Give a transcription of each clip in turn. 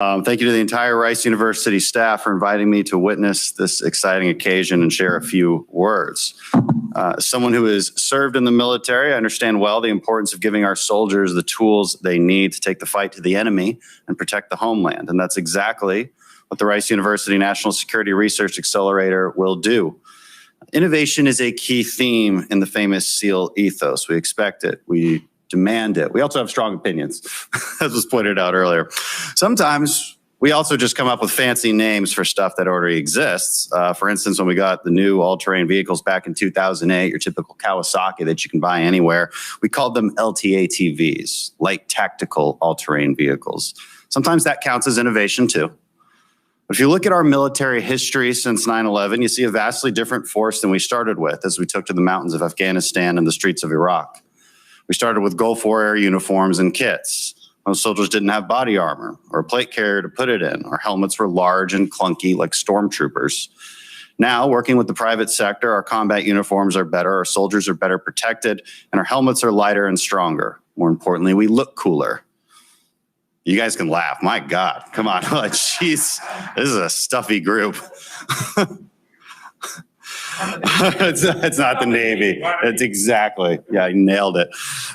Thank you to the entire Rice University staff for inviting me to witness this exciting occasion and share a few words. As someone who has served in the military, I understand well the importance of giving our soldiers the tools they need to take the fight to the enemy and protect the homeland. And that's exactly what the Rice University National Security Research Accelerator will do. Innovation is a key theme in the famous SEAL ethos. We expect it. We demand it. We also have strong opinions, as was pointed out earlier. Sometimes we also just come up with fancy names for stuff that already exists. For instance, when we got the new all-terrain vehicles back in 2008, your typical Kawasaki that you can buy anywhere, we called them LTATVs, light tactical all-terrain vehicles. Sometimes that counts as innovation too. But if you look at our military history since 9/11, you see a vastly different force than we started with as we took to the mountains of Afghanistan and the streets of Iraq. We started with Gulf War air uniforms and kits. Most soldiers didn't have body armor or a plate carrier to put it in. Our helmets were large and clunky like stormtroopers. Now, working with the private sector, our combat uniforms are better, our soldiers are better protected, and our helmets are lighter and stronger. More importantly, we look cooler. You guys can laugh. My God, come on. Jeez, this is a stuffy group. It's not the Navy. It's exactly. Yeah, you nailed it.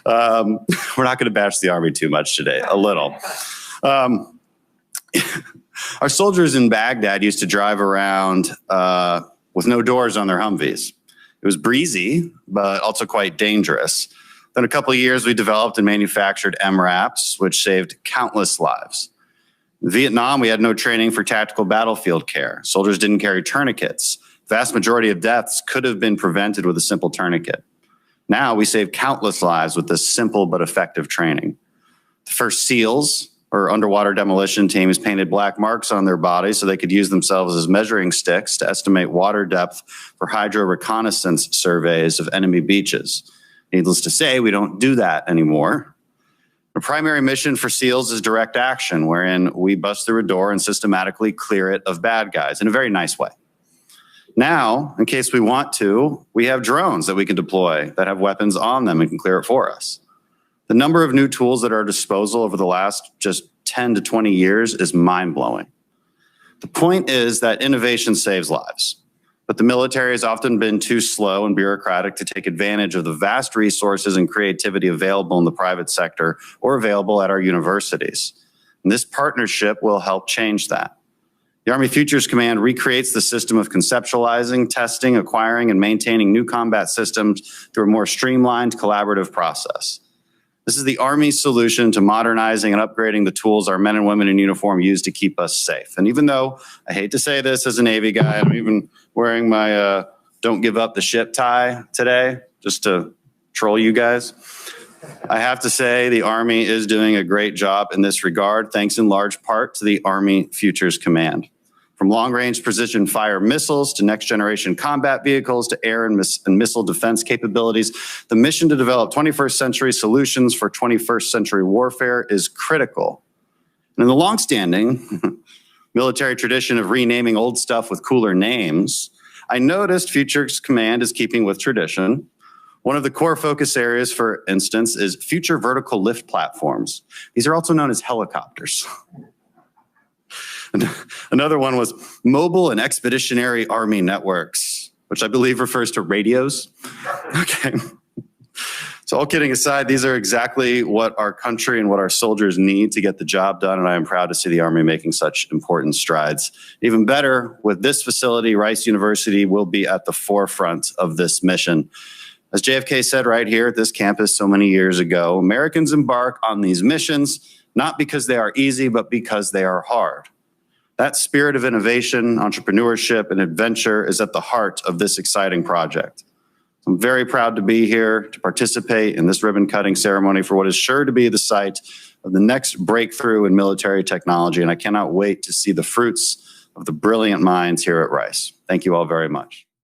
We're not going to bash the Army too much today. A little. Our soldiers in Baghdad used to drive around with no doors on their Humvees. It was breezy, but also quite dangerous. Then a couple of years, we developed and manufactured MRAPs, which saved countless lives. In Vietnam, we had no training for tactical battlefield care. Soldiers didn't carry tourniquets. The vast majority of deaths could have been prevented with a simple tourniquet. Now we save countless lives with this simple but effective training. The first SEALs, or underwater demolition teams, painted black marks on their bodies so they could use themselves as measuring sticks to estimate water depth for hydro reconnaissance surveys of enemy beaches. Needless to say, we don't do that anymore. The primary mission for SEALs is direct action, wherein we bust through a door and systematically clear it of bad guys in a very nice way. Now, in case we want to, we have drones that we can deploy that have weapons on them and can clear it for us. The number of new tools at our disposal over the last just 10 to 20 years is mind-blowing. The point is that innovation saves lives, but the military has often been too slow and bureaucratic to take advantage of the vast resources and creativity available in the private sector or available at our universities. And this partnership will help change that. The Army Futures Command recreates the system of conceptualizing, testing, acquiring, and maintaining new combat systems through a more streamlined, collaborative process. This is the Army's solution to modernizing and upgrading the tools our men and women in uniform use to keep us safe. And even though I hate to say this as a Navy guy, I'm even wearing my don't give up the ship tie today just to troll you guys. I have to say the Army is doing a great job in this regard, thanks in large part to the Army Futures Command. From long-range precision fire missiles to next-generation combat vehicles to air and missile defense capabilities, the mission to develop 21st century solutions for 21st century warfare is critical. And in the long-standing military tradition of renaming old stuff with cooler names, I noticed Futures Command is keeping with tradition. One of the core focus areas, for instance, is future vertical lift platforms. These are also known as helicopters. Another one was mobile and expeditionary Army networks, which I believe refers to radios. Okay. So all kidding aside, these are exactly what our country and what our soldiers need to get the job done, and I am proud to see the Army making such important strides. Even better, with this facility, Rice University will be at the forefront of this mission. As JFK said right here at this campus so many years ago, Americans embark on these missions not because they are easy, but because they are hard. That spirit of innovation, entrepreneurship, and adventure is at the heart of this exciting project. I'm very proud to be here to participate in this ribbon cutting ceremony for what is sure to be the site of the next breakthrough in military technology, and I cannot wait to see the fruits of the brilliant minds here at Rice. Thank you all very much.